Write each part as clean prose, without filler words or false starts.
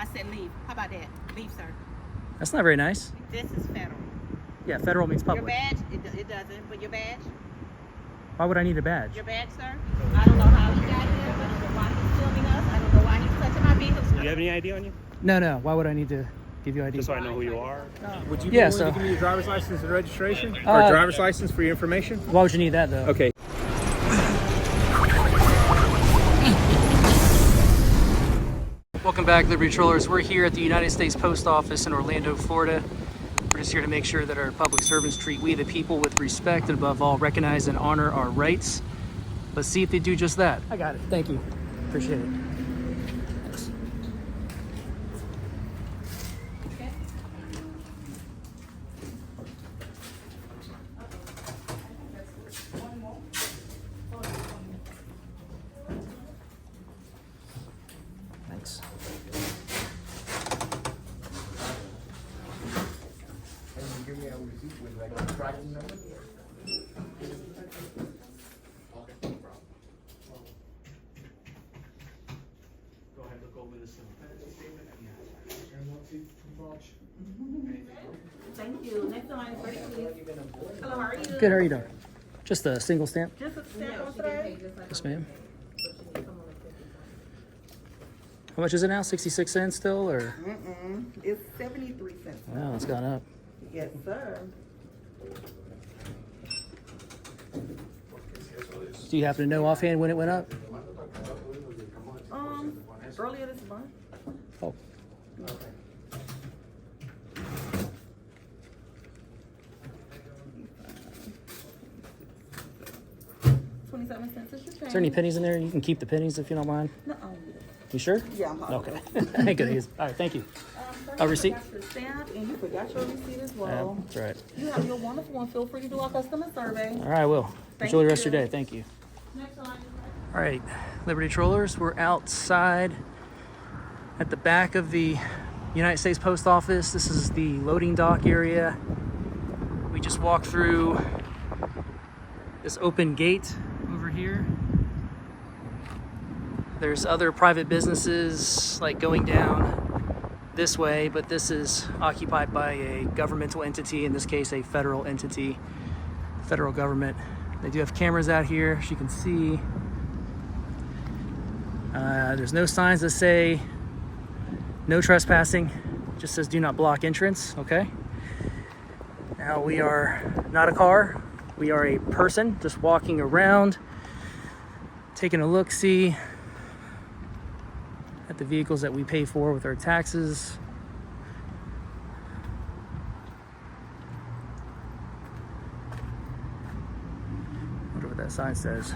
I said leave. How about that? Leave, sir. That's not very nice. This is federal. Yeah, federal means public. Your badge, it doesn't, but your badge? Why would I need a badge? Your badge, sir? I don't know how he got here. I don't know why he's filming us. I don't know why he's touching my vehicle. Do you have any ID on you? No. Why would I need to give you ID? Just so I know who you are. Would you be willing to give me your driver's license and registration? Or driver's license for your information? Why would you need that, though? Okay. Welcome back, Liberty Trollers. We're here at the United States Post Office in Orlando, Florida. We're just here to make sure that our public servants treat we the people with respect and above all recognize and honor our rights. Let's see if they do just that. I got it. Thank you. Appreciate it. Thanks. Thanks. Give me a receipt with like a tracking number. Go ahead, look over this statement. Thank you. Next line, please. Hello, how are you? Good, how are you doing? Just a single stamp? Just a stamp on today? Yes, ma'am. How much is it now? 66 cents still, or? It's 73 cents. Wow, it's gone up. Yes, sir. Do you happen to know offhand when it went up? Earlier this month. Oh. 27 cents is your change. Is there any pennies in there? You can keep the pennies if you don't mind. No. You sure? Yeah, I'm Okay. Thank you. All right, thank you. A receipt? You forgot your stamp and you forgot your receipt as well. That's right. You have your wonderful one. Feel free to do our customer survey. All right, I will. Thank Enjoy the rest of you. your day. Thank you. Next line. All right, Liberty Trollers, we're outside at the back of the United States Post Office. This is the loading dock area. We just walked through this open gate over here. There's other private businesses like going down this way, but this is occupied by a governmental entity, in this case a federal entity, federal government. They do have cameras out here, as you can see. There's no signs that say no trespassing. It just says do not block entrance, okay? Now we are not a car. We are a person just walking around, taking a look-see at the vehicles that we pay for with our taxes. Wonder what that sign says.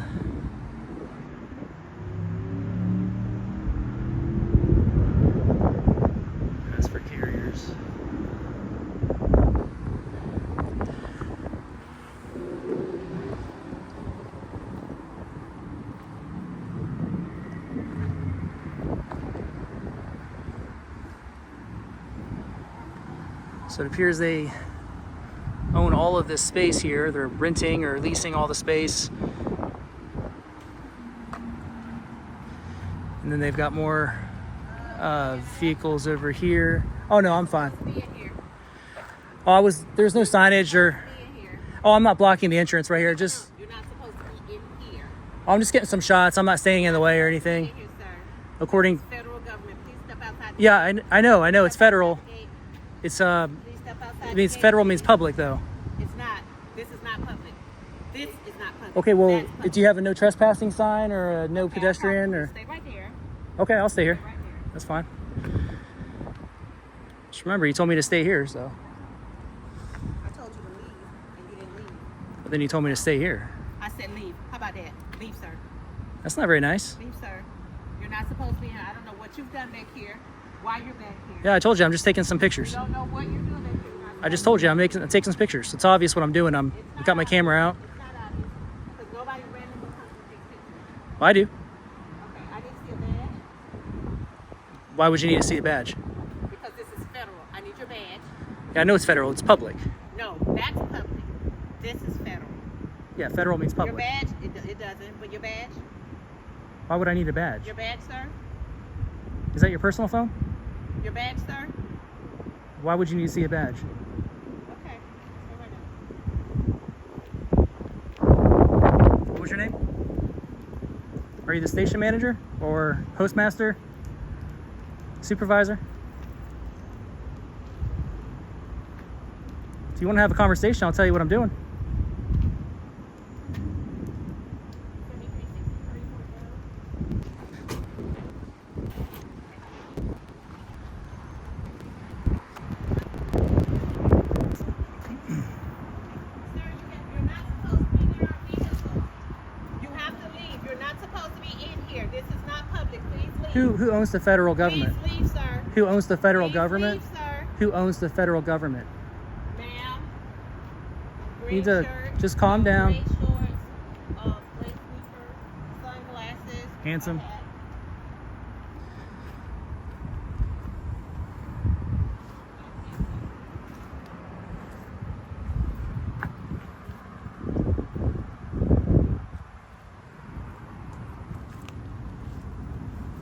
That's for carriers. So it appears they own all of this space here. They're renting or leasing all the space. And then they've got more vehicles over here. Oh no, I'm fine. Oh, there's no signage or, oh, I'm not blocking the entrance right here. Just, You're not supposed to be in here. I'm just getting some shots. I'm not staying in the way or anything. Here, sir. According, Federal government, please step outside. yeah, I know it's federal. It's, Please step outside. it means federal means public though. It's not. This is not public. This is not public. Okay, well, That's public. do you have a no trespassing sign or a no Okay, pedestrian or? Stay right there. Okay, I'll stay here. Right there. That's fine. Just remember, you told me to stay here, so. I told you to leave, and you didn't leave. But then you told me to stay here. I said leave. How about that? Leave, sir. That's not very nice. Leave, sir. You're not supposed to be here. I don't know what you've done back here. Why you're back here. Yeah, I told you, I'm just taking some You pictures. don't know what you're doing back here. I just told you, I'm taking some pictures. It's obvious what I'm doing. I got my camera out. It's not obvious. Because nobody randomly comes and takes pictures. Well, I do. Okay, I didn't see a badge. Why would you need to see a badge? Because this is federal. I need your badge. Yeah, I know it's federal. It's public. No, that's public. This is federal. Yeah, federal means Your public. badge, it doesn't. But your badge? Why would I need a badge? Your badge, sir? Is that your personal phone? Your badge, sir? Why would you need to see a badge? Okay. Stay right now. What was your name? Are you the station manager or postmaster? Supervisor? If you want to have a conversation, I'll tell you what I'm doing. Who owns the federal government? Please leave, sir. Who owns the federal Please government? leave, sir. Who owns the federal government? Ma'am. You need to just calm down. Gray shorts, gray sneakers, sunglasses. Handsome. hat.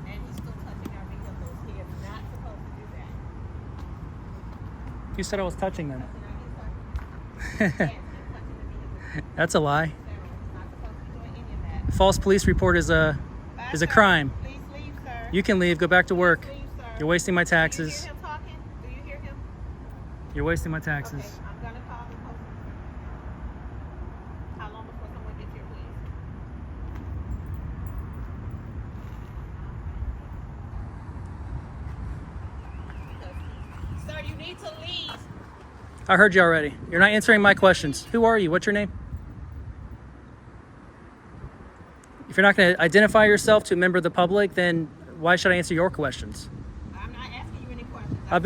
And he's still touching our vehicles. He is not supposed to do that. You said I was touching them. Yes, he's touching the vehicles. That's a lie. He's not supposed to be doing any of that. False police report is a Sir, crime. Please leave, sir. You can leave. Go back to work. Please leave, sir. You're wasting my Do you hear taxes. him talking? Do you hear him? You're wasting my Okay, taxes. I'm gonna call the police. How long before someone gets here, please? Sir, you need to leave. I heard you already. You're not answering my questions. Who are you? What's your name? If you're not going to identify yourself to a member of the public, then why should I answer your questions? I'm not asking you any questions. I've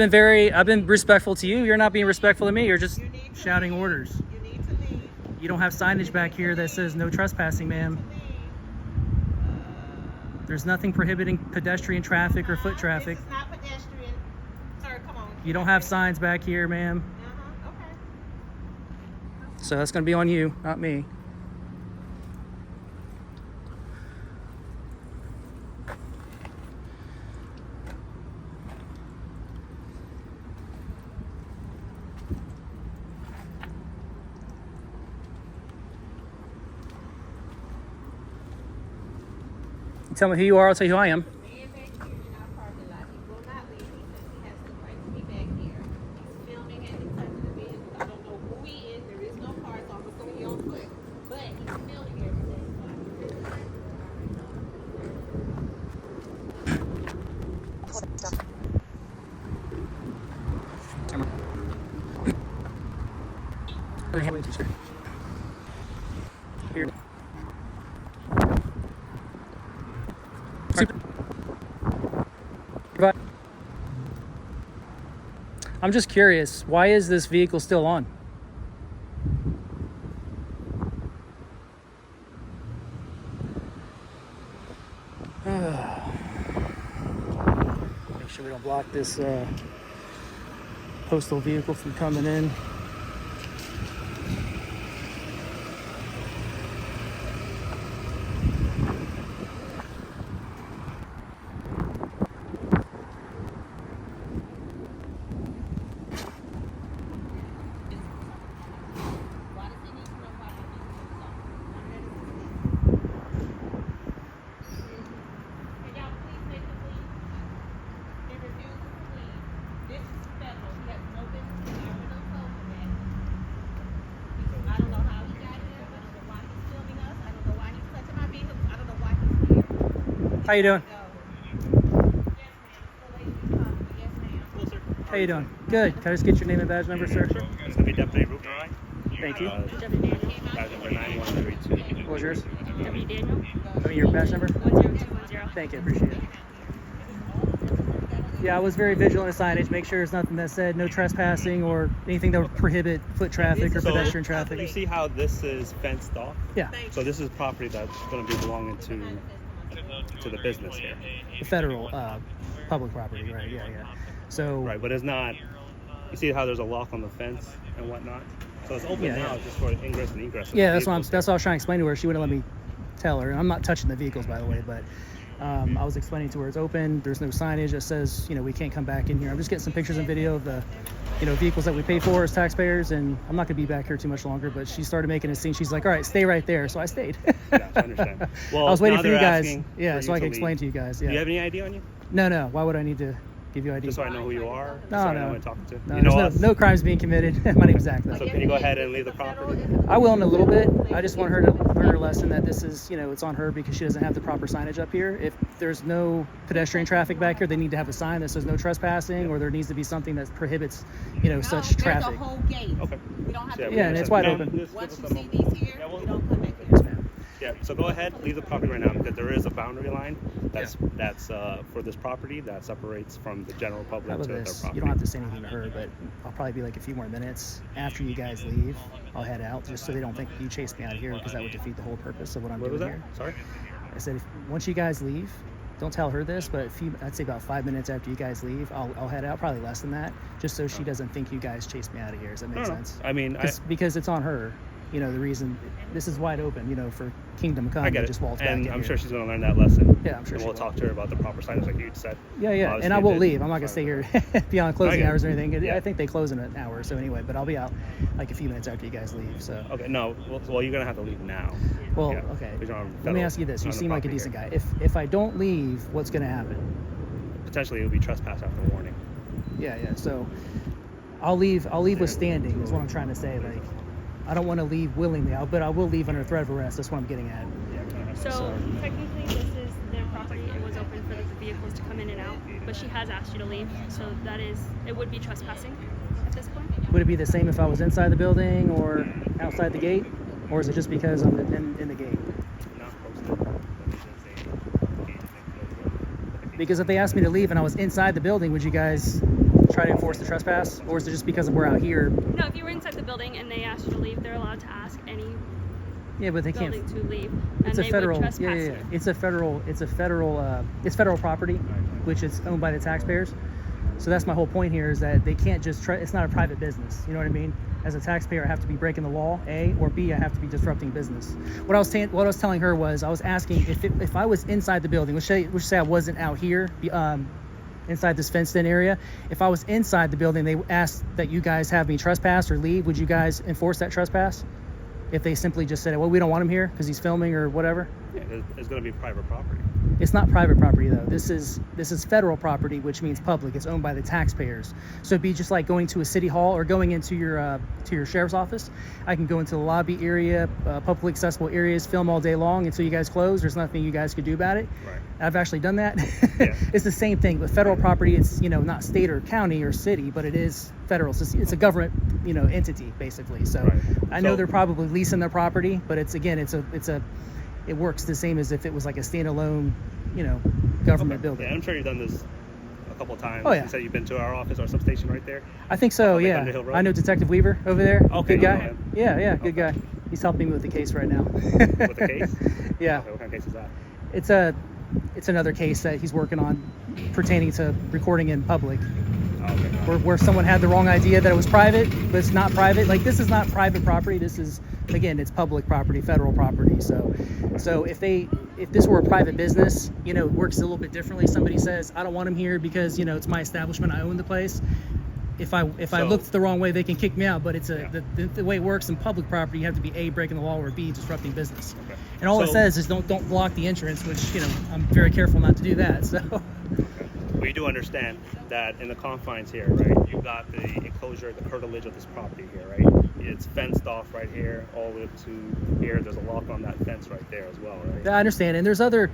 been respectful to you. You're not being respectful to me. You're just You need to shouting leave. orders. You need to leave. You don't have signage back here that says no trespassing, ma'am. Leave. There's nothing prohibiting pedestrian traffic or foot traffic. This is not pedestrian. Sir, come on. You don't have signs back here, ma'am. Okay. So that's going to be on you, not me. You tell me who you are, I'll tell you who I am. Man back here in our parking lot. He will not leave. He says he has the right to be back here. He's filming and he's touching the vehicle. I don't know who he is. There is no car, so I'm assuming he on foot. But he's filming everything. Here. I'm just curious, why is this vehicle still on? Make sure we don't block this postal vehicle from coming in. Why does he need to know why my vehicle's off? Can y'all please make him leave? He refuses to leave. This is federal. He has no business in here. We don't told him that. I don't know how he got here. I don't know why he's filming us. I don't know why he's touching my vehicles. I don't know why he's here. How you doing? Yes, ma'am. The lady you called me. Yes, ma'am. How you doing? Good. Can I just get your name and badge number, sir? It's gonna be Deputy Ruben. Thank you. Badge number 9132. What was yours? W. Daniel, I mean, your badge number? 10210. Thank you, appreciate it. Yeah, I was very vigilant of signage, make sure there's nothing that said no trespassing or anything that would prohibit foot traffic or pedestrian You traffic. see how this is fenced off? Yeah, So this is property that's gonna be belonging to the business here. the federal public property, right? Yeah, yeah. So, Right, but it's not, you see how there's a lock on the fence and whatnot? So it's open Yeah, now yeah. just for ingress and egress. of yeah, that's what vehicles. I was trying to explain to her. She wouldn't let me tell her. I'm not touching the vehicles, by the way, but I was explaining to her it's open. There's no signage that says, you know, we can't come back in here. I'm just getting some pictures and video of the, you know, vehicles that we pay for as taxpayers, and I'm not gonna be back here too much longer. But she started making a scene. She's like, "All right, stay right there." So I stayed. Yeah, I understand. Well, I was waiting now for you they're guys. asking Yeah, for so you I to can explain leave. to you guys. Do Yeah. you have any ID on you? No. Why would I need to give you ID? Just so I know who you are. No, so I no. know who I'm talking to. No, You know there's us? no crimes being committed. My name's Zach. though. So can you go ahead and leave the property? I will in a little bit. I just want her to learn her lesson that this is, you know, it's on her because she doesn't have the proper signage up here. If there's no pedestrian traffic back here, they need to have a sign that says no trespassing, or there needs to be something that prohibits, you know, such traffic. There's a whole gate. Okay. We don't have So, to. Yeah, and it's wide Ma'am, open. just Once give you us a see moment. these here, Yeah, well, you don't come back Yes, here. ma'am. Yeah, so go ahead, leave the property right now because there is a boundary line that's for this property that separates from the general How public about to their this? property. You don't have to say anything to her, but I'll probably be like a few more minutes after you guys leave. I'll head out just so they don't think you chased me out of here, because that would defeat the whole purpose of what I'm What was doing that? here. Sorry? I said, once you guys leave, don't tell her this, but I'd say about 5 minutes after you guys leave, I'll head out, probably less than that, just so she doesn't think you guys chased me out of here. Does that make No. sense? I mean, Because it's on her. You know, the reason this is wide open, you know, for Kingdom Come. I get it. Just waltz back And in I'm here. sure she's going to learn that lesson. Yeah, I'm sure And she we'll will. talk to her about the proper signage like you said. Yeah, and Obviously, I will it leave. I'm not gonna stay here beyond closing Okay. hours or anything. Yeah. I think they close in an hour, so anyway. But I'll be out like a few minutes after you guys leave. So, Okay, no. Well, you're going to have to leave now. well, Yeah. okay. We don't have Let me federal- ask you this: you on the seem like a property decent here. guy. If I don't leave, what's gonna happen? Potentially, it would be trespass after warning. Yeah. So, I'll leave with standing. Is what I'm trying to say. Like, I don't want to leave willingly, but I will leave under threat of arrest. That's what I'm getting at. So technically, this is their property. It was open for the vehicles to come in and out, but she has asked you to leave. So it would be trespassing at this point. Would it be the same if I was inside the building or outside the gate, or is it just because I'm in the gate? Not posted. Because if they asked me to leave and I was inside the building, would you guys try to enforce the trespass? Or is it just because we're out here? No, if you were inside the building and they asked you to leave, they're allowed to ask any Yeah, but they can't. building to leave, and It's a they federal. would trespass Yeah. you. It's federal property, which is owned by the taxpayers. So that's my whole point here, is that they can't just it's not a private business. You know what I mean? As a taxpayer, I have to be breaking the law, A, or B, I have to be disrupting business. What I was telling her was, I was asking if I was inside the building, which say I wasn't out here, inside this fenced-in area. If I was inside the building, they asked that you guys have me trespass or leave. Would you guys enforce that trespass? If they simply just said, well, we don't want him here because he's filming or whatever. Yeah, it's going to be private property. It's not private property though. This is federal property, which means public. It's owned by the taxpayers. So it'd be just like going to a city hall or going into your sheriff's office. I can go into the lobby area, publicly accessible areas, film all day long until you guys close. There's nothing you guys could do about it. Right. I've actually done that. Yeah. It's the same thing. With federal property, it's, you know, not state or county or city, but it is federal. So it's a government, you know, entity basically. So Right. I know So- they're probably leasing their property, but it works the same as if it was like a standalone, you know, government building. Yeah, I'm sure you've done this a couple times. Oh, yeah. You said you've been to our office, our substation right there. I think so, Up yeah. Underhill Road? I know Detective Weaver over there. Okay, Good you know guy. him. Yeah, good Okay. guy. He's helping me with the case right now. With the case? Yeah. Okay, what kind of case is that? It's another case that he's working on pertaining to recording in public. Oh, okay. Where someone had the wrong idea that it was private, but it's not private. Like, this is not private property. This is, again, it's public property, federal property. So if this were a private business, you know, it works a little bit differently. Somebody says, I don't want him here because, you know, it's my establishment, I own the place. If I looked the wrong way, they can kick me out. But it's the way it works in public property, you have to be A, breaking the law, or B, disrupting business. Okay. And all it So- says is don't block the entrance, which, you know, I'm very careful not to do that. So Well, you do understand that in the confines here, right? You've got the enclosure, the curtilage of this property here, right? It's fenced off right here, all the way up to here. There's a lock on that fence right there as well, right? I understand. And there's other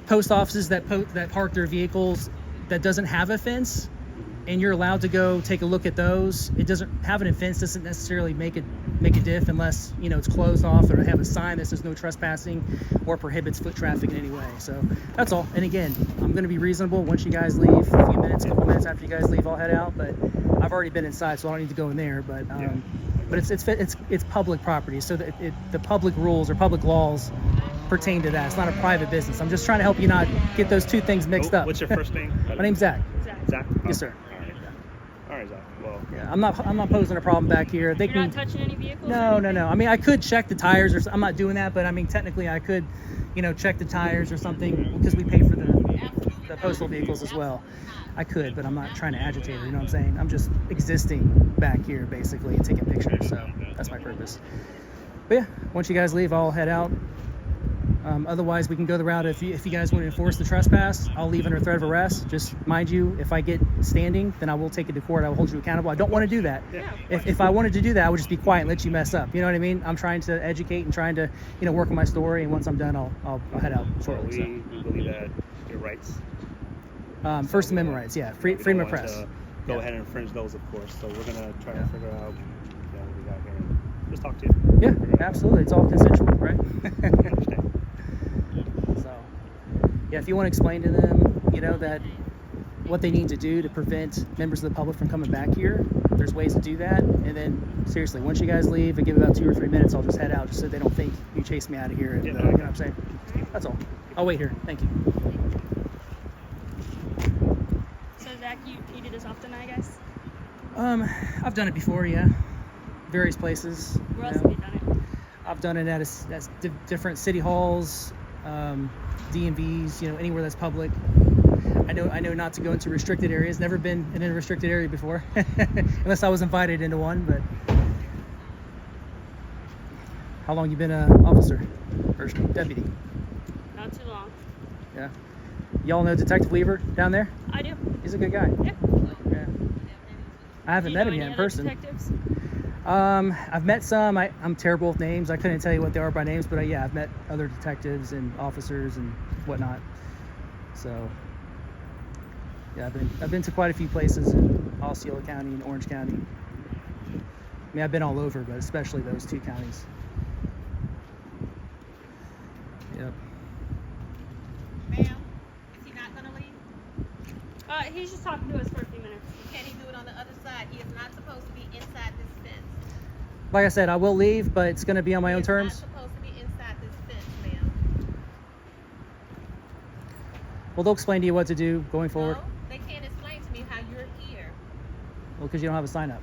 post offices that park their vehicles that doesn't have a fence, and you're allowed to go take a look at those. It doesn't having a fence doesn't necessarily make a diff unless, you know, it's closed off or have a sign that says no trespassing or prohibits foot traffic in any way. So that's all. And again, I'm going to be reasonable. Once you guys leave, a few minutes, couple minutes after you guys leave, I'll head out. But I've already been inside, so I don't need to go in there. But but it's public property, so that the public rules or public laws pertain to that. It's not a private business. I'm just trying to help you not get those two things mixed up. What's your first name? My name's Zach. Zach? Yes, sir. All right. All right, Zach. Well, Yeah, I'm not posing a problem back here. They You're can. not touching any vehicles? or No, no, anything? no. I mean, I could check the tires, or I'm not doing that, but I mean, technically, I could, check the tires or something because we pay for the postal vehicles as well. I could, but I'm not trying to agitate her. You know what I'm saying? I'm just existing back here basically and taking pictures. So that's my purpose. But yeah, once you guys leave, I'll head out. Otherwise, we can go the route. If you guys want to enforce the trespass, I'll leave under threat of arrest. Just mind you, if I get standing, then I will take it to court. I will hold you accountable. I don't want to do that. yeah. If I wanted to do that, I would just be quiet and let you mess up. You know what I mean? I'm trying to educate and trying to, work on my story. And once I'm done, I'll head out So shortly. we believe that your rights. First Amendment rights, yeah. We don't Freedom of want press. to Go Yeah. ahead and infringe those, of course. So we're gonna try Yeah. to figure out what we got here. And just talk to you. Yeah, Figure it out. absolutely. It's all consensual, right? I understand. So, yeah, if you want to explain to them, that what they need to do to prevent members of the public from coming back here, there's ways to do that. And then, seriously, once you guys leave, I give about 2 or 3 minutes, I'll just head out just so they don't think you chased me out of here. And, Yeah, you know what I'm saying? That's all. I'll wait here. Thank you. So Zach, you do this often, I guess? I've done it before, yeah. Various places. Where you else know. have you done it? I've done it at different city halls, DMVs, anywhere that's public. I know not to go into restricted areas. Never been in a restricted area before, unless I was invited into one. But how long you been an officer or deputy? Not too long. Yeah. Y'all know Detective Weaver down there? I do. He's a good guy. Yeah. Yeah. I haven't Do you met know him yet any in other person. detectives? I've met some. I'm terrible with names. I couldn't tell you what they are by names, but yeah, I've met other detectives and officers and whatnot. So yeah, I've been to quite a few places in Osceola County and Orange County. I mean, I've been all over, but especially those 2 counties. Yep. Ma'am, is he not gonna leave? He's just talking to us for a few minutes. Can he do it on the other side? He is not supposed to be inside this fence. Like I said, I will leave, but it's going to be on my He own is terms. not supposed to be inside this fence, ma'am. Well, they'll explain to you what to do going forward. No, they can't explain to me how you're here. Well, because you don't have a sign up.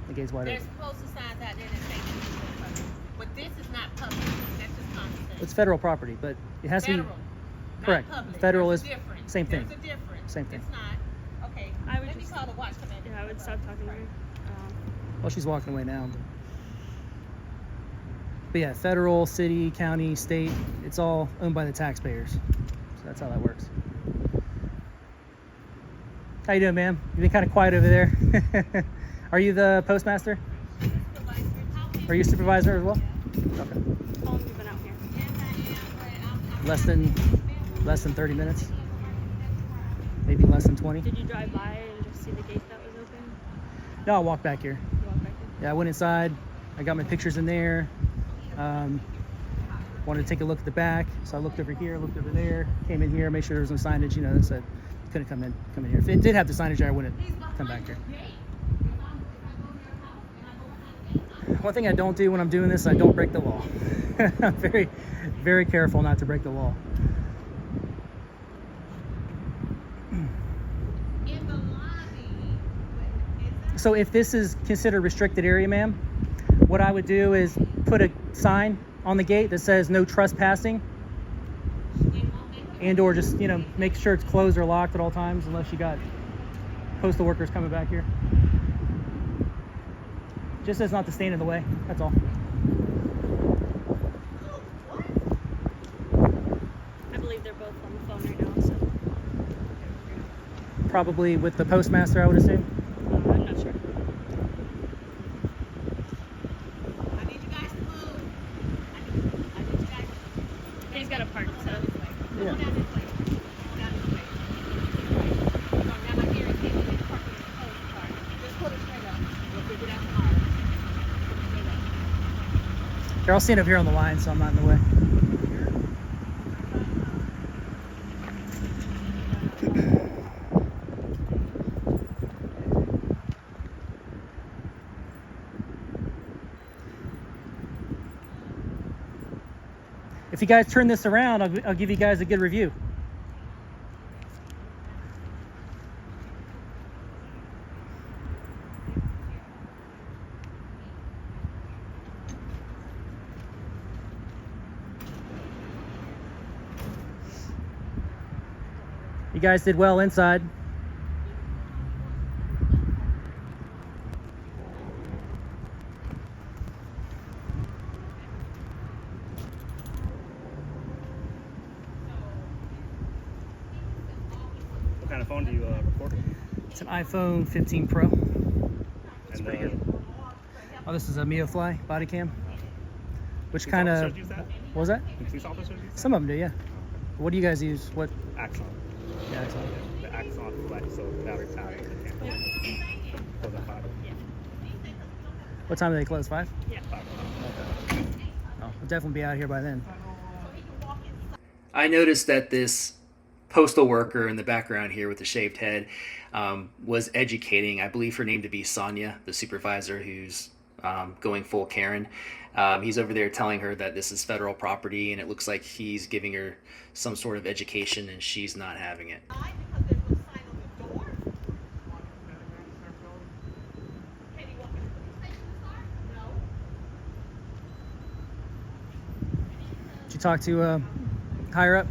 The gate's wide There's open. supposed to signs out there that say this is for public. But this is not public. That's just common sense. It's federal property, but it has to Federal, be not correct. public. Federal There's is a difference. same thing. There's a difference. Same thing. It's not. Okay. I would Let me just- call the watch commander. Yeah, I would stop talking to her. Well, she's walking away now. But yeah, federal, city, county, state, it's all owned by the taxpayers. So that's how that works. How you doing, ma'am? You've been kind of quiet over there. Are you the postmaster? Supervisor, how can Are you a supervisor as well? Okay. How long have you been out here? Yes, I am, but I'm Less than 30 minutes. Maybe less than 20. Did you drive by and just see the gate that was open? No, I'll walk back here. You walked back in? Yeah, I went inside. I got my pictures in there. Wanted to take a look at the back, so I looked over here, looked over there, came in here, made sure there was no signage, that said couldn't come in here. If it did have the signage there, I wouldn't come back here. One thing I don't do when I'm doing this, I don't break the law. I'm very, very careful not to break the law. in the lobby. So if this is considered restricted area, ma'am, what I would do is put a sign on the gate that says no trespassing, and or just, make sure it's closed or locked at all times unless you got postal workers coming back here. Just as not to stand in the way, that's all. I believe they're both on the phone right now, so Probably with the postmaster, I would assume. I'm not sure. I need you guys to move. I need you guys to He's got a park, so Yeah. go down this way. Go down this way. No, now my hearing came in the parking in the post car. Just pull it straight up. We'll figure it out tomorrow. Pull it straight up. Here, I'll stand up here on the line so I'm not in the way. If you guys turn this around, I'll give you guys a good review. You guys did well inside. What kind of phone do you record? It's an iPhone 15 Pro. It's pretty good. Oh, this is a MioFly body cam. Which kind of... Officers use that? What was that? Do police officers use that? Some of them do, yeah. What do you guys use? What? Axon. Yeah, it's The Axon Flex, so battery power. Goes at 5. What time do they close? 5? Yeah. Oh, we'll definitely be out here by then. I noticed that this postal worker in the background here with the shaved head was educating, I believe her name to be Sonja, the supervisor who's going full Karen. He's over there telling her that this is federal property, and it looks like he's giving her some sort of education, and she's not having it. Did you talk to higher up?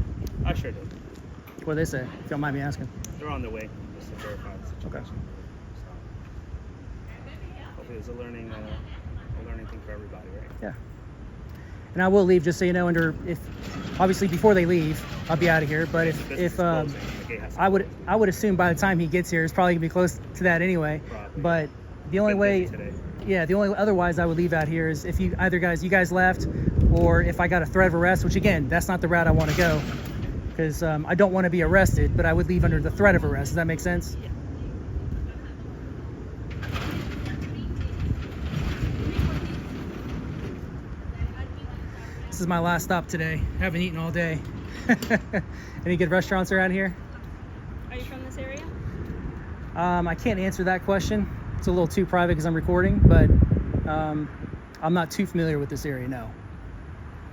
I sure did. What do they say, if you don't mind me asking? They're on their way just to verify the situation. Okay. So, hopefully it's a learning thing for everybody, right? Yeah. And I will leave, just so you know, if obviously before they leave, I'll be out of here. But I would assume by the time he gets here, it's probably gonna be close to that anyway. Probably. But the only way, the only otherwise I would leave out here is if you guys left, or if I got a threat of arrest, which again, that's not the route I want to go, because I don't want to be arrested, but I would leave under the threat of arrest. Does that make sense? Yeah. This is my last stop today. I haven't eaten all day. Any good restaurants around here? Are you from this area? I can't answer that question. It's a little too private because I'm recording, but I'm not too familiar with this area, no.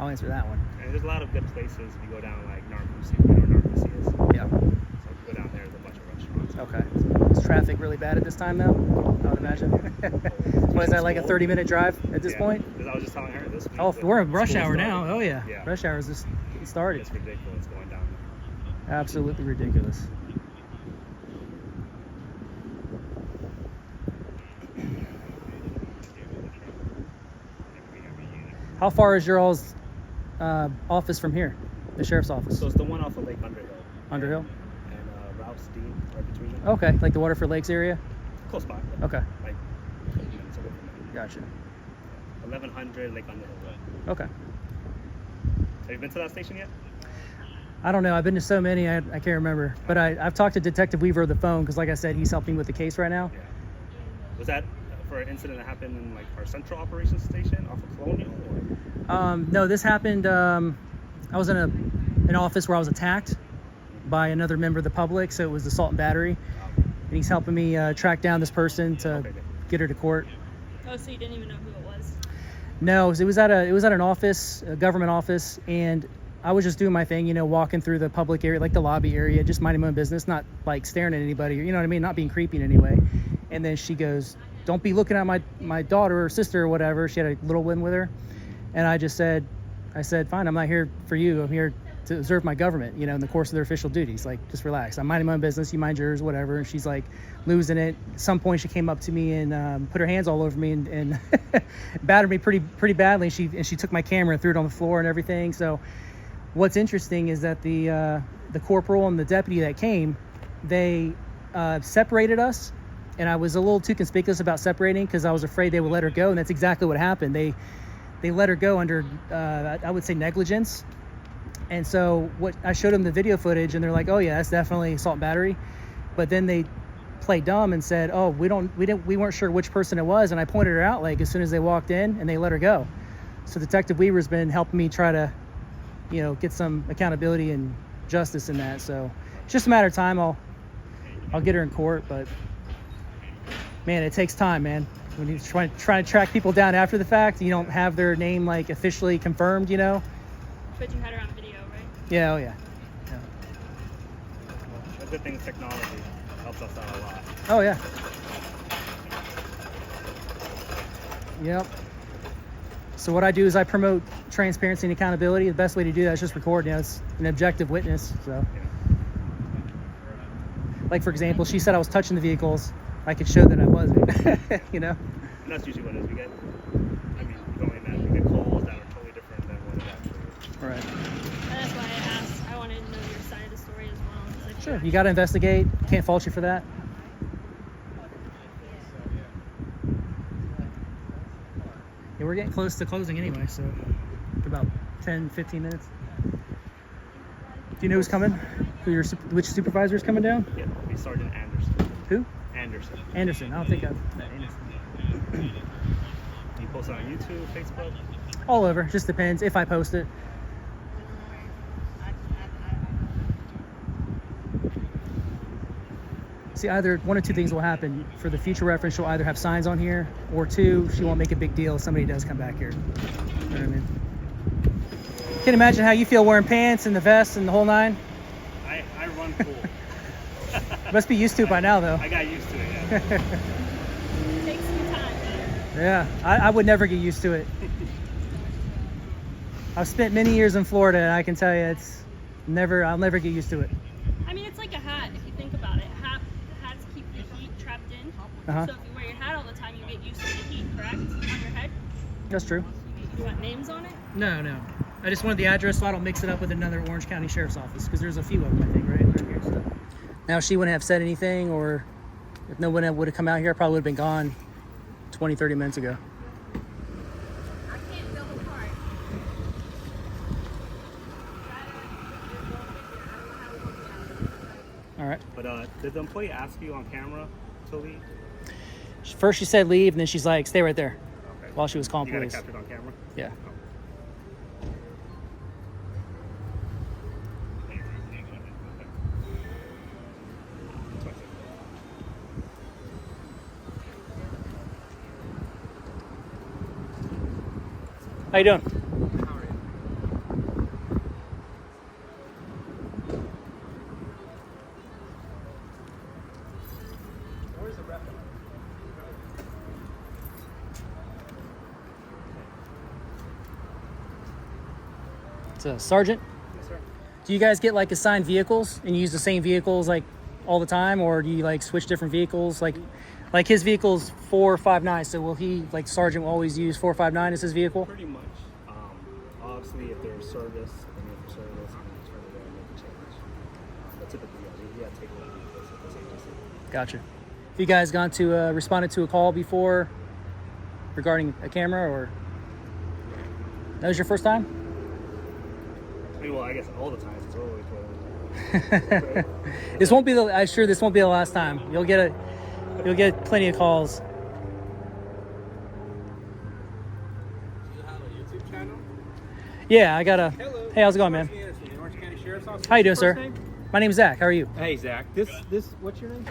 I'll answer that one. And there's a lot of good places if you go down like Narcoosseous, you know where Narcoosseous is? Yeah. So if you go down there, there's a bunch of restaurants. Okay. Is traffic really bad at this time, though? I would imagine. What is that, like a 30-minute drive at this point? Because I was just telling her this week. Oh, we're in rush hour started. now. Oh, yeah. Yeah. Rush hour is just started. It's ridiculous going down there. Absolutely ridiculous. How far is your all's office from here? The sheriff's office? So it's the one off of Lake Underhill. Underhill? And Rouse Dean, right between them. Okay, like the Waterford Lakes area? Close by. Okay, Like a couple minutes away from there. gotcha. 1100 Lake Underhill Road. Okay. Have you been to that station yet? I don't know. I've been to so many, I can't remember. But I've talked to Detective Weaver on the phone because, like I said, he's helping with the case right now. Yeah. Was that for an incident that happened in like our central operations station off of Colonial? Or? No, this happened. I was in an office where I was attacked by another member of the public, so it was assault and battery. And he's helping me track down this person to get her to court. Oh, so you didn't even know who it was? No, it was at an office, a government office, and I was just doing my thing, you know, walking through the public area, like the lobby area, just minding my own business, not like staring at anybody, you know what I mean, not being creepy in any way. And then she goes, "Don't be looking at my daughter or sister or whatever." She had a little one with her, and I said, "Fine, I'm not here for you. I'm here to observe my government, you know, in the course of their official duties. Like, just relax. I'm minding my own business. You mind yours, whatever." And she's like losing it. At some point, she came up to me and put her hands all over me and battered me pretty badly. And she took my camera and threw it on the floor and everything. So, what's interesting is that the corporal and the deputy that came, they separated us, and I was a little too conspicuous about separating because I was afraid they would let her go, and that's exactly what happened. They let her go under I would say negligence. And so what I showed them the video footage, and they're like, "Oh yeah, that's definitely assault and battery." But then they played dumb and said, "Oh, we weren't sure which person it was." And I pointed her out like as soon as they walked in, and they let her go. So Detective Weaver's been helping me try to, you know, get some accountability and justice in that. So it's just a matter of time. I'll get her in court, but man, it takes time, man. When you try to track people down after the fact, you don't have their name like officially confirmed, you know. But you had her on video, right? Yeah, oh yeah. The good thing is technology helps us out a lot. Oh yeah. Yep. So what I do is I promote transparency and accountability. The best way to do that is just record. You know, it's an objective witness. So. Yeah. like for example, she said I was touching the vehicles, I could show that I wasn't. You know. And that's usually what it is. We get, I mean, you don't imagine, we get calls that are totally different than what it actually is. Right. And that's why I asked. I wanted to know your side of the story as well. Like, Sure. You got to investigate. Can't fault you for that. Yeah, we're getting close to closing anyway, so about 10, 15 minutes. Do you know who's coming? Which supervisor is coming down? Yeah, it'll be Sergeant Anderson. Who? Anderson. Anderson. I don't think I've met Anderson. You post it on YouTube, Facebook? All over. Just depends if I post it. See, either one or two things will happen. For the future reference, she'll either have signs on here, or two, she won't make a big deal if somebody does come back here. You know what I mean? Can't imagine how you feel wearing pants and the vest and the whole nine. I run pool. Must be used to it by now, though. I got used to it, yeah. it takes some time. Yeah, I would never get used to it. I've spent many years in Florida, and I can tell you, I'll never get used to it. I mean, it's like a hat if you think about it. Hats keep the heat trapped in. Uh-huh. So if you wear your hat all the time, you get used to the heat, correct? On your head. That's true. You want names on it? No. I just wanted the address so I don't mix it up with another Orange County Sheriff's Office, because there's a few of them, I think, right here. So. Now, if she wouldn't have said anything, or if no one would have come out here, I probably would have been gone 20, 30 minutes ago. I can't double park. All right. But did the employee ask you on camera to leave? First she said leave, and then she's like, stay right there, Okay. while she was calling You got it police. captured on camera? Yeah. How you doing? Where's the rep? It's a sergeant. Yes, sir. Do you guys get like assigned vehicles and you use the same vehicles like all the time, or do you like switch different vehicles? Like his vehicle's 459, so will he, like Sergeant, will always use 459 as his vehicle? Pretty much. Obviously, if there's service, and if there's service, and then turn it around and make a change. But typically, yeah, we have to take one vehicles if there's agency. Gotcha. Have you guys gone to responded to a call before regarding a camera, or that was your first time? I mean, well, I guess all the times it's always what This won't be I'm sure this won't be the last time. You'll get plenty of calls. Do you have a YouTube channel? Yeah, I got a. Hello. Hey, how's it going, man? Anderson, the Orange County Sheriff's Office. How you doing, What's sir? your first name? My name's Zach. How are you? Hey, Zach. This, what's your name?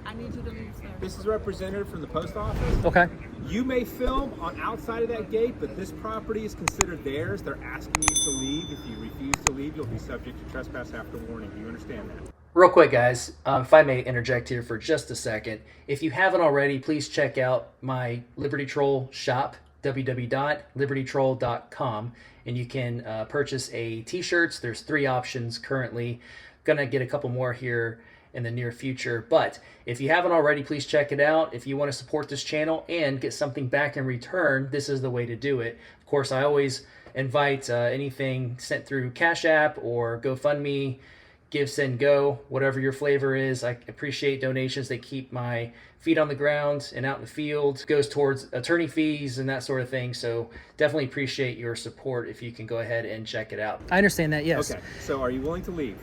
I need you to leave, sir. This is a representative from the post office. Okay. You may film on outside of that gate, but this property is considered theirs. They're asking you to leave. If you refuse to leave, you'll be subject to trespass after warning. Do you understand that? Real quick, guys, if I may interject here for just a second. If you haven't already, please check out my Liberty Troll shop, www.libertytroll.com, and you can purchase a t-shirts. There's 3 options currently. Gonna get a couple more here in the near future, but if you haven't already, please check it out. If you want to support this channel and get something back in return, this is the way to do it. Of course, I always invite anything sent through Cash App or GoFundMe, GiveSendGo, whatever your flavor is. I appreciate donations. They keep my feet on the ground and out in the field. It goes towards attorney fees and that sort of thing. So definitely appreciate your support if you can go ahead and check it out. I understand that, yes. Okay. So are you willing to leave?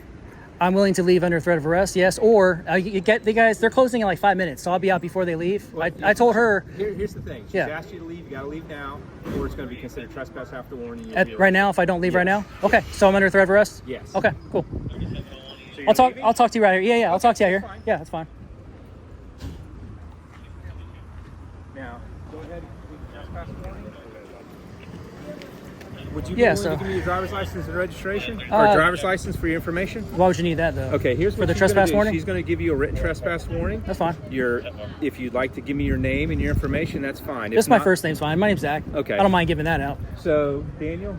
I'm willing to leave under threat of arrest, yes. Or you get the guys, they're closing in like 5 minutes, so I'll be out before they leave. Well, I told her. Here's the thing. She's Yeah. asked you to leave. You got to leave now, or it's going to be considered trespass after warning. Right now, if I don't leave right now? Okay, so I'm under threat of arrest? Yes. Okay, cool. So you're I'll talk leaving? to you right here. Yeah, I'll talk to you out here. that's fine. Yeah, that's fine. Now, go ahead. Trespass warning. Would you be Yeah, willing so- to give me your driver's license and registration? Uh, or driver's license for your information? Why would you need that though? Okay, here's For what the she's gonna trespass do. warning? She's going to give you a written trespass warning. That's fine. If you'd like to give me your name and your information, that's fine. If Just my not- first name's fine. My name's Zach. Okay. I don't mind giving that out. So, Daniel,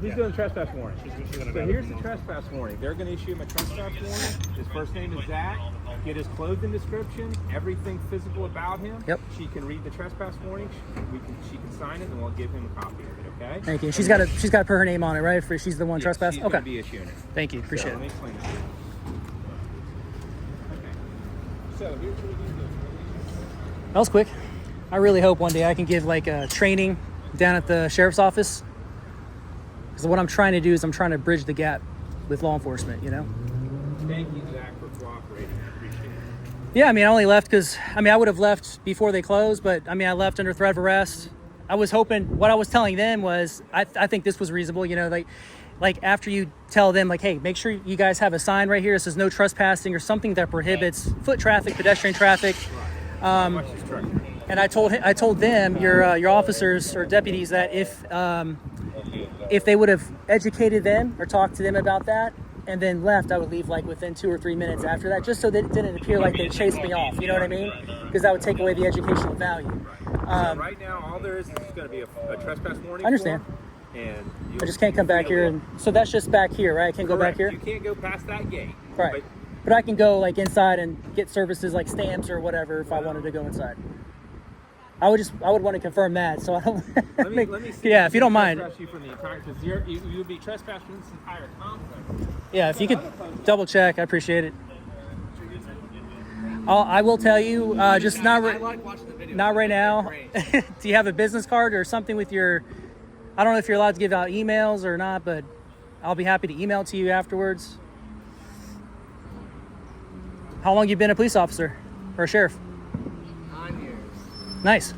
who's doing the trespass warning? She's gonna So grab here's it. the trespass warning. They're going to issue him a trespass warning. His first name is Zach. get his clothing description, everything physical about him. Yep. She can read the trespass warning. She can sign it, and we'll give him a copy of it. Okay. Thank you. She's got to put her name on it, right? For she's the one trespass. She's Okay. gonna be issuing it. Thank you. So, Appreciate let me it. explain it to you. Okay. So here's what we do. That was quick. I really hope one day I can give like a training down at the sheriff's office. Because what I'm trying to do is I'm trying to bridge the gap with law enforcement, you know? Thank you, Zach, for cooperating. I appreciate it. Yeah, I mean, I only left because, I mean, I would have left before they closed, but I mean, I left under threat of arrest. I was hoping, what I was telling them was, I think this was reasonable, you know, like after you tell them, like, hey, make sure you guys have a sign right here that says no trespassing or something that prohibits foot traffic, pedestrian traffic. And I told them, your officers or deputies, that if they would have educated them or talked to them about that and then left, I would leave like within 2 or 3 minutes after that, just so that it didn't appear like they chased me off. You know what I mean? Because that would take away the educational value. So right now, all there is going to be a trespass warning. I understand. Form, and I just can't come back here, and so that's just back here, right? I can't go back here. You can't go past that gate. Right. But I can go like inside and get services like stamps or whatever if I wanted to go inside. I would want to confirm that, so I don't. Let me see. Yeah, if you don't mind. You from the entire, because you would be trespassing this entire complex. Yeah, if you could double check, I appreciate it. I will tell you, just not right now. Do you have a business card or something with your? I don't know if you're allowed to give out emails or not, but I'll be happy to email to you afterwards. How long you been a police officer or a sheriff? 9 years. Nice.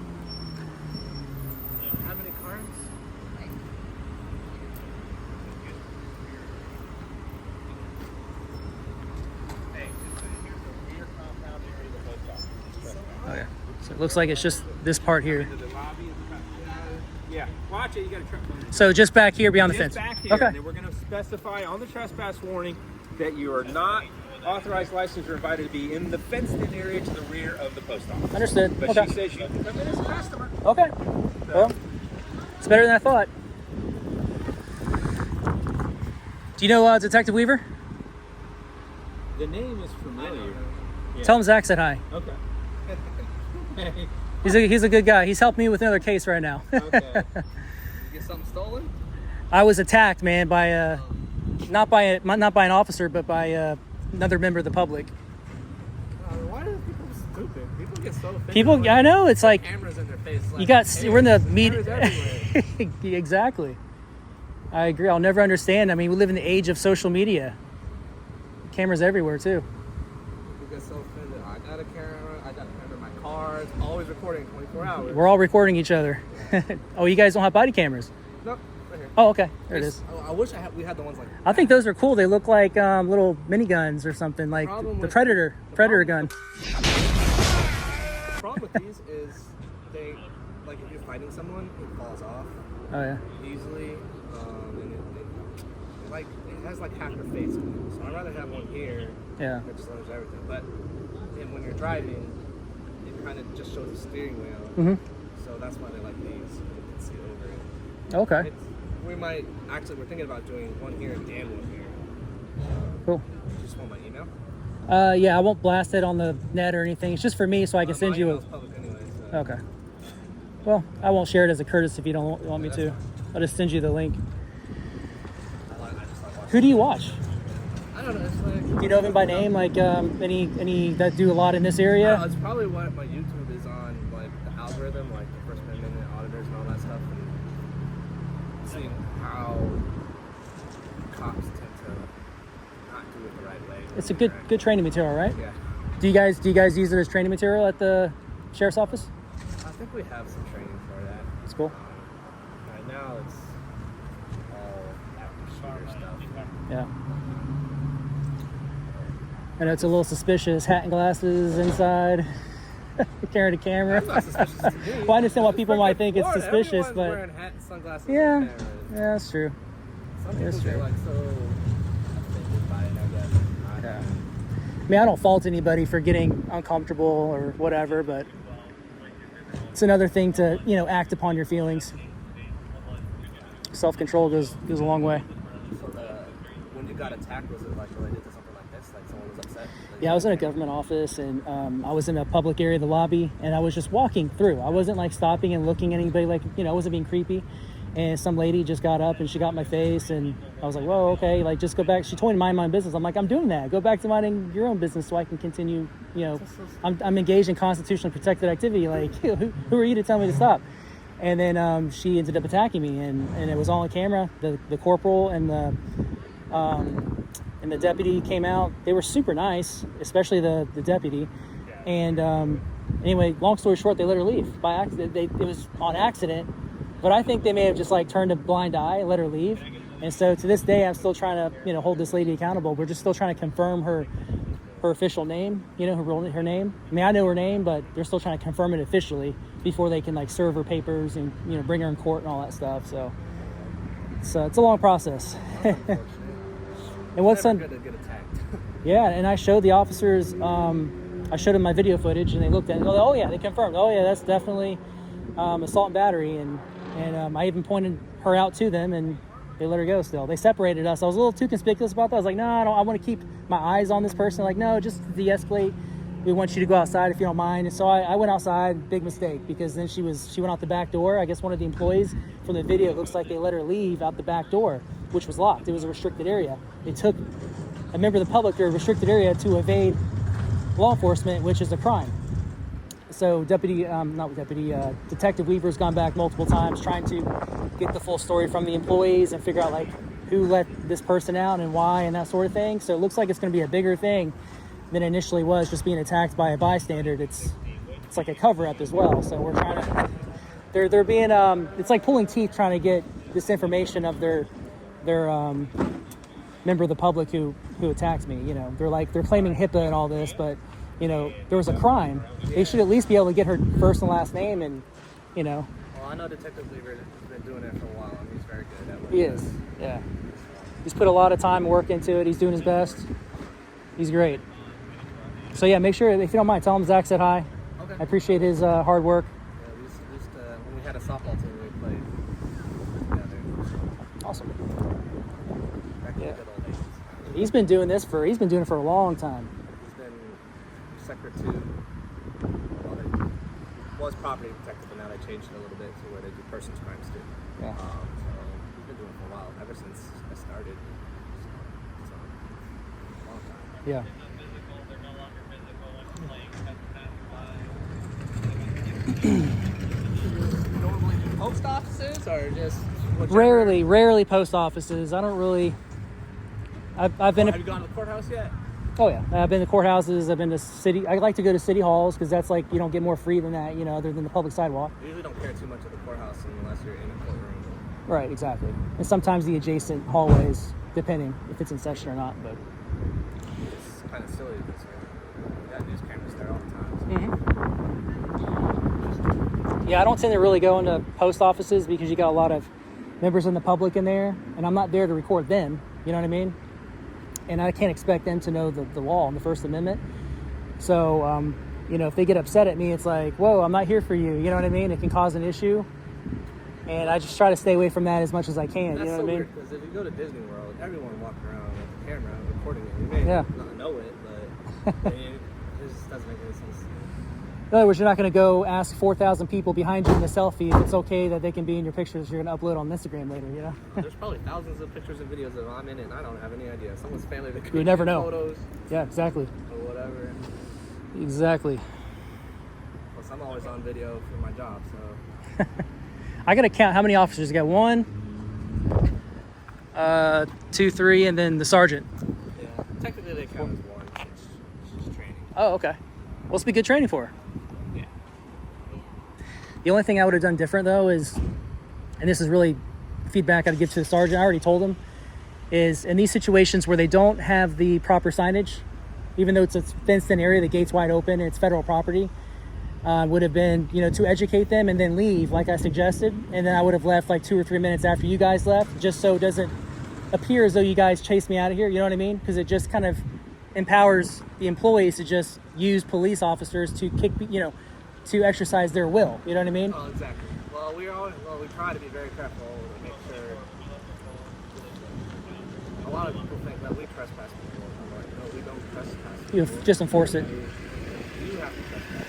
How many cards? Oh yeah. So it looks like it's just this part here. Yeah, watch it. You got to try. So just back here beyond the Just fence. back here. Okay. And then we're going to specify on the trespass warning that you are not authorized, licensed, or invited to be in the fenced-in area to the rear of the post office. Understood. But Okay. she says you can come in as a customer. Okay. Well, it's better than I thought. Do you know Detective Weaver? The name is familiar. Yeah. Tell him Zach said hi. Okay. He's a good guy. He's helped me with another case right now. Okay. You get something stolen? I was attacked, man, by not by an officer, but by another member of the public. Why are people stupid? People get so offended. People, when I know it's like cameras in their face. Like, you got. hey, We're in the cameras media. everywhere. Exactly. I agree. I'll never understand. I mean, we live in the age of social media. Cameras everywhere too. People get so offended. I got a camera. I got a camera in my car. It's always recording 24 hours. We're all recording each other. Oh, you guys don't have body cameras? Nope. Right here. Oh, okay. There it is. I wish we had the ones like. I think those are cool. They look like little miniguns or something, like Problem the with- Predator gun. The problem with these is they, like, if you're fighting someone, it falls off Oh yeah. easily, and it like it has like half your face. So I'd rather have one here Yeah. that just shows everything. But then when you're driving, it kind of just shows the steering wheel. Mhm. So that's why they like these. You can see over it. Okay. We're thinking about doing one here and one here. Cool. Just want my email. Yeah, I won't blast it on the net or anything. It's just for me, so I can send My you email's public anyway, so. Okay. Well, I won't share it as a courtesy if you don't want me to. I'll just send you the link. I just like watching. Who do you watch? I don't know. It's like. Do you know them by name? Like any that do a lot in this area? It's probably what my YouTube is on, like the algorithm, like the First Amendment auditors and all that stuff, and seeing how cops tend to not do it the right way. It's a good training material, right? Yeah, Do you guys use it as training material at the sheriff's office? I think we have some training for that. It's cool. Right now, it's all active shooter stuff. Yeah. I know it's a little suspicious. Hat and glasses inside. Carrying a camera. That's not suspicious to me. Well, I understand why It's people freaking might think it's Florida. suspicious, Everyone's but wearing hats and sunglasses. yeah, and cameras. yeah, that's true. Some people That's get true. like so offended by it, I guess. Yeah. I mean, I don't fault anybody for getting uncomfortable or whatever, but it's another thing to, act upon your feelings. Self-control goes a long way. So when you got attacked, was it like related to something like this? Like someone was upset. Like, Yeah, I was in a government office, and I was in a public area, the lobby, and I was just walking through. I wasn't like stopping and looking at anybody, like, I wasn't being creepy. And some lady just got up and she got in my face, and I was like, whoa, okay, like, just go back. She told me to mind my own business. I'm like, I'm doing that. Go back to minding your own business so I can continue, I'm engaged in constitutionally protected activity. Like, who are you to tell me to stop? And then she ended up attacking me, and it was all on camera. The corporal and the deputy came out. They were super nice, especially the deputy. And anyway, long story short, they let her leave by accident. It was on accident, but I think they may have just like turned a blind eye and let her leave. And so to this day, I'm still trying to hold this lady accountable. We're just still trying to confirm her official name, her name. I mean, I know her name, but they're still trying to confirm it officially before they can like serve her papers and bring her in court and all that stuff. So it's a long process. And what's never good to get attacked. Yeah, and I showed the officers. I showed them my video footage, and they looked at it. And oh yeah, they confirmed. Oh yeah, that's definitely assault and battery. And I even pointed her out to them, and they let her go. Still, they separated us. I was a little too conspicuous about that. I was like, no, I want to keep my eyes on this person. Like, no, just de-escalate. We want you to go outside if you don't mind. And so I went outside. Big mistake, because then she went out the back door. I guess one of the employees from the video, it looks like they let her leave out the back door, which was locked. It was a restricted area. They took a member of the public to a restricted area to evade law enforcement, which is a crime. So Detective Weaver's gone back multiple times trying to get the full story from the employees and figure out like who let this person out and why and that sort of thing. So it looks like it's going to be a bigger thing than it initially was, just being attacked by a bystander. It's like a cover-up as well. So we're trying to, they're being, it's like pulling teeth trying to get this information of their member of the public who attacked me. They're claiming HIPAA and all this, but there was a crime. They should at least be able to get her first and last name, and Well, I know Detective Weaver has been doing it for a while, and he's very good at what he is. Yeah, he's put a lot of time and work into it. He's doing his best. He's great. So yeah, make sure, if you don't mind, tell him Zach said hi. Okay. I appreciate his hard work. Yeah, we used to, when we had a softball team, we played together. Awesome. Back in the Yeah. good old days. He's been doing it for a long time. He's been Sector 2. Was property detective, but now they changed it a little bit to where they do persons crimes too. Yeah. So he's been doing it for a while, ever since I started. So a long time. Yeah. Normally do post offices or just Rarely post offices. I don't really. I've been. Have you gone to the courthouse yet? Oh yeah, I've been to courthouses. I've been to city. I like to go to city halls because that's like you don't get more free than that, other than the public sidewalk. You usually don't care too much of the courthouse unless you're in a courtroom. Right, exactly. And sometimes the adjacent hallways, depending if it's in session or not. But It's kind of silly because we got news cameras there all the time. So. yeah, I don't tend to really go into post offices because you got a lot of members in the public in there, and I'm not there to record them. You know what I mean? And I can't expect them to know the law and the First Amendment. So, if they get upset at me, it's like, whoa, I'm not here for you. You know what I mean? It can cause an issue. And I just try to stay away from that as much as I can. That's you know so what I mean? weird because if you go to Disney World, everyone walking around with a camera recording it. You may not know it, but it just doesn't make any sense. In other words, you're not going to go ask 4,000 people behind you in a selfie if it's okay that they can be in your pictures you're going to upload on Instagram later, There's probably thousands of pictures and videos of I'm in it, and I don't have any idea. Someone's family that could You never know. photos Yeah, exactly. or whatever. Exactly. Plus, I'm always on video for my job, so. I got to count how many officers. You got 1, 2, 3, and then the sergeant. Yeah, technically they count as one. It's just training. Oh, okay. Well, it's be good training for her. Yeah. The only thing I would have done different, though, is, and this is really feedback I'd give to the sergeant, I already told him, is in these situations where they don't have the proper signage, even though it's a fenced-in area, the gate's wide open, and it's federal property, would have been, to educate them and then leave, like I suggested, and then I would have left like 2 or 3 minutes after you guys left, just so it doesn't appear as though you guys chased me out of here, you know what I mean? Because it just kind of empowers the employees to just use police officers to to exercise their will, you know what I mean? Oh, exactly. Well, we try to be very careful to make sure. A lot of people think that we trespass people. I'm like, no, we don't trespass. You just enforce it. You have to trespass.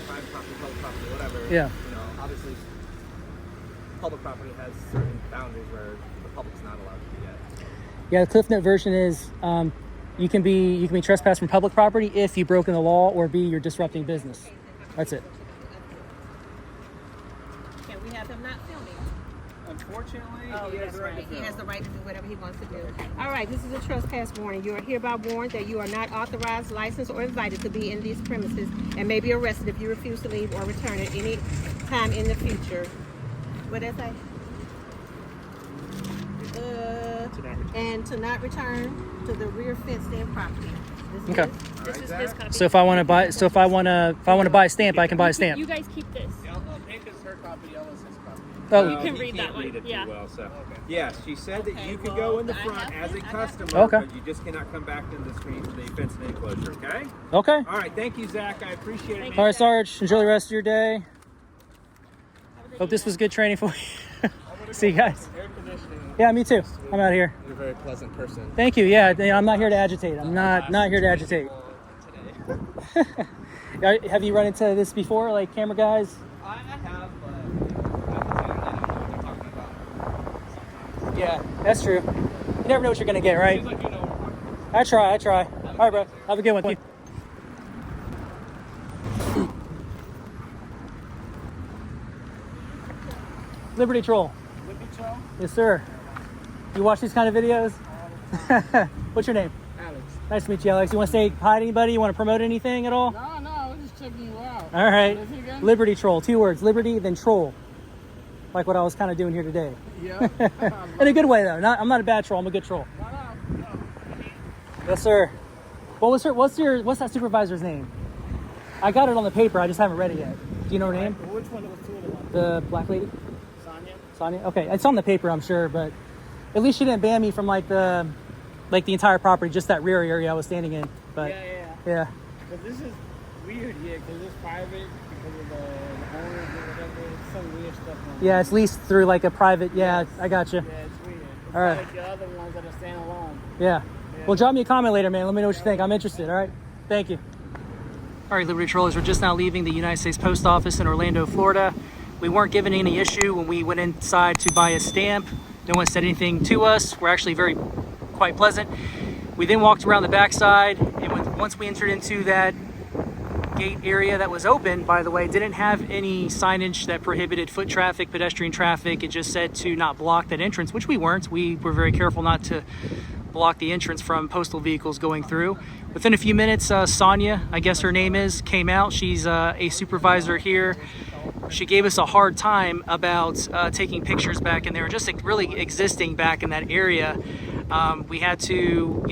Private property, public property, whatever. Yeah. You know, obviously, public property has certain boundaries where the public's not allowed to be at. Yeah, the Cliff Note version is you can be trespassed from public property if you've broken the law, or B, you're disrupting business. That's it. Can we have him not filming? Unfortunately, Oh, he has that's the right right. to He has film. the right to do whatever he wants to do. All right, this is a trespass warning. You are hereby warned that you are not authorized, licensed, or invited to be in these premises and may be arrested if you refuse to leave or return at any time in the future. What did I say? And to not return to the rear fenced-in property. This Okay. This is his copy. So if I want to buy a stamp, I can buy a stamp. You guys keep this. Pink is her copy, yellow is his copy. Oh, You can he read that can't one. read it too Yeah. well, so. Okay. Yes, she said that Okay, you could well, go in the I front have as a to- customer, Okay. but you just cannot come back into the screen for the fenced enclosure, okay? okay. All right, thank you, Zach. I appreciate it. Thank man. All right, Sarge. Enjoy the rest of your day. Hope this was good training for you. See you guys. Air conditioning. Yeah, me too. I'm out of here. You're a very pleasant person. Thank you. Yeah, I'm not here to agitate. I'm not here to agitate. Have you run into this before, like camera guys? I have, but I can tell you, I know what they're talking about sometimes. Yeah, that's true. You never know what you're gonna get, right? Seems like you know what we're talking about. I try. All right, bro. Have a good one. Liberty Troll. Liberty Troll? Yes, sir. You watch these kind of videos? What's your name? Alex. Nice to meet you, Alex. You want to say hi to anybody? You want to promote anything at all? No, we're just checking you out. All right. What's it again? Liberty Troll. 2 words. Liberty, then troll. Like what I was kind of doing here today. Yeah. In a good way, though. I'm not a bad troll. I'm a good troll. Yes, sir. What's that supervisor's name? I got it on the paper. I just haven't read it yet. Do you know her name? Which one was two of the ones? The black lady? Sonja? Sonia? Okay. It's on the paper, I'm sure, but at least she didn't ban me from like the entire property, just that rear area I was standing in. But yeah. But this is weird here because it's private because of the owners or whatever. It's some weird stuff on Yeah, it's leased through like a private. Yeah, I got you. Yeah, it's weird. It's All right. not like the other ones that are standalone. Yeah. Well, drop me a comment later, man. Let me know what you think. I'm interested. All right. Thank you. All right, Liberty Trollers, we're just now leaving the United States Post Office in Orlando, Florida. We weren't given any issue when we went inside to buy a stamp. No one said anything to us. We're actually quite pleasant. We then walked around the backside, and once we entered into that gate area that was open, by the way, didn't have any signage that prohibited foot traffic, pedestrian traffic. It just said to not block that entrance, which we weren't. We were very careful not to block the entrance from postal vehicles going through. Within a few minutes, Sonja, I guess her name is, came out. She's a supervisor here. She gave us a hard time about taking pictures back in there, just really existing back in that area. We had to,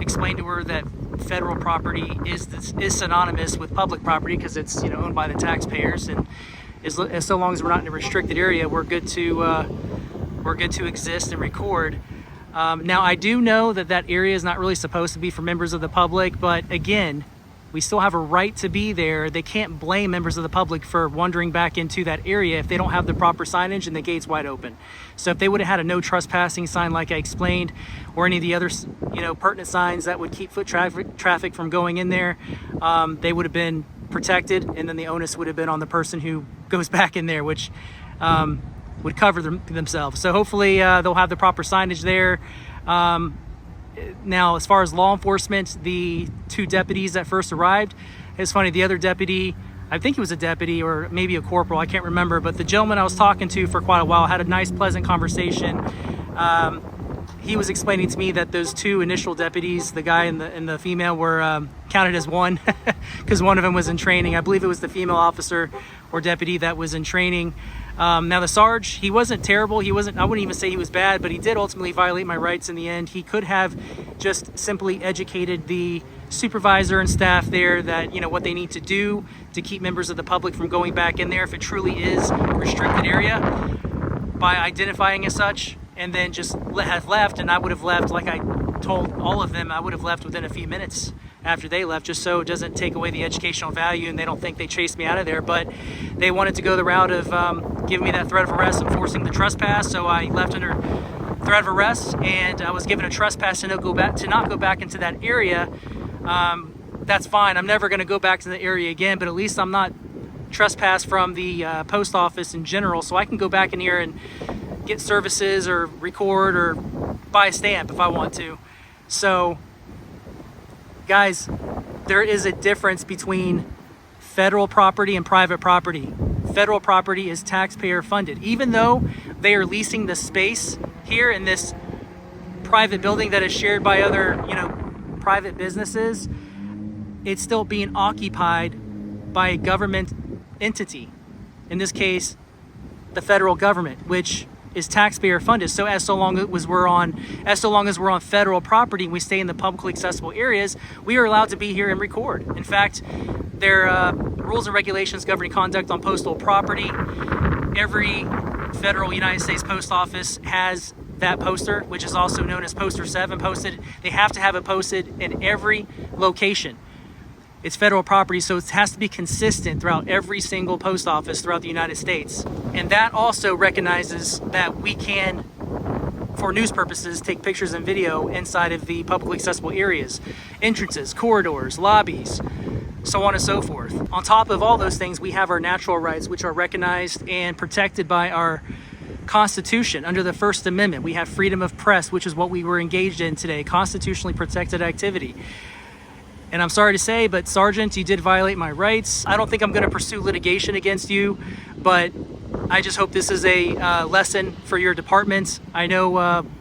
explain to her that federal property is synonymous with public property because it's, owned by the taxpayers, and as so long as we're not in a restricted area, we're good to exist and record. Now, I do know that area is not really supposed to be for members of the public, but again, we still have a right to be there. They can't blame members of the public for wandering back into that area if they don't have the proper signage and the gate's wide open. So if they would have had a no trespassing sign like I explained, or any of the other pertinent signs that would keep foot traffic from going in there, they would have been protected, and then the onus would have been on the person who goes back in there, which would cover themselves. So hopefully they'll have the proper signage there. Now, as far as law enforcement, the 2 deputies that first arrived, it's funny, the other deputy, I think he was a deputy or maybe a corporal, I can't remember, but the gentleman I was talking to for quite a while had a nice, pleasant conversation. He was explaining to me that those 2 initial deputies, the guy and the female, were counted as one because one of them was in training. I believe it was the female officer or deputy that was in training. Now the Sarge, he wasn't terrible. I wouldn't even say he was bad, but he did ultimately violate my rights in the end. He could have just simply educated the supervisor and staff there that, what they need to do to keep members of the public from going back in there if it truly is a restricted area by identifying as such, and then just have left. And I would have left, like I told all of them, I would have left within a few minutes after they left, just so it doesn't take away the educational value and they don't think they chased me out of there. But they wanted to go the route of giving me that threat of arrest and forcing the trespass, so I left under threat of arrest, and I was given a trespass to not go back into that area, that's fine. I'm never going to go back to the area again, but at least I'm not trespassed from the post office in general, so I can go back in here and get services or record or buy a stamp if I want to. So guys, there is a difference between federal property and private property. Federal property is taxpayer funded. Even though they are leasing the space here in this private building that is shared by other, private businesses, it's still being occupied by a government entity. In this case, the federal government, which is taxpayer funded. So as long as we're on federal property and we stay in the publicly accessible areas, we are allowed to be here and record. In fact, there are rules and regulations governing conduct on postal property. Every federal United States post office has that poster, which is also known as poster 7, posted. They have to have it posted in every location. It's federal property, so it has to be consistent throughout every single post office throughout the United States. And that also recognizes that we can, for news purposes, take pictures and video inside of the publicly accessible areas, entrances, corridors, lobbies, so on and so forth. On top of all those things, we have our natural rights, which are recognized and protected by our Constitution. Under the First Amendment, we have freedom of press, which is what we were engaged in today, constitutionally protected activity. And I'm sorry to say, but Sergeant, you did violate my rights. I don't think I'm going to pursue litigation against you, but I just hope this is a lesson for your department. I know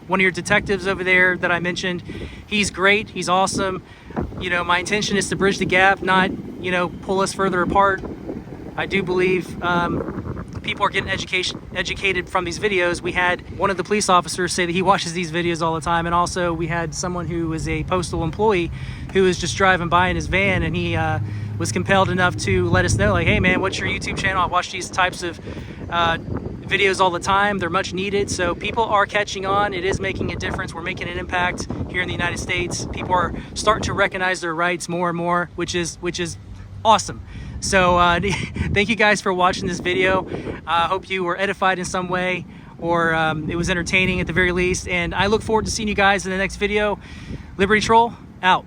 one of your detectives over there that I mentioned, he's great, he's awesome. My intention is to bridge the gap, not, pull us further apart. I do believe people are getting educated from these videos. We had one of the police officers say that he watches these videos all the time, and also we had someone who was a postal employee who was just driving by in his van, and he was compelled enough to let us know, like, hey man, what's your YouTube channel? I watch these types of videos all the time. They're much needed. So people are catching on. It is making a difference. We're making an impact here in the United States. People are starting to recognize their rights more and more, which is awesome. So thank you guys for watching this video. I hope you were edified in some way, or it was entertaining at the very least. And I look forward to seeing you guys in the next video. Liberty Troll, out.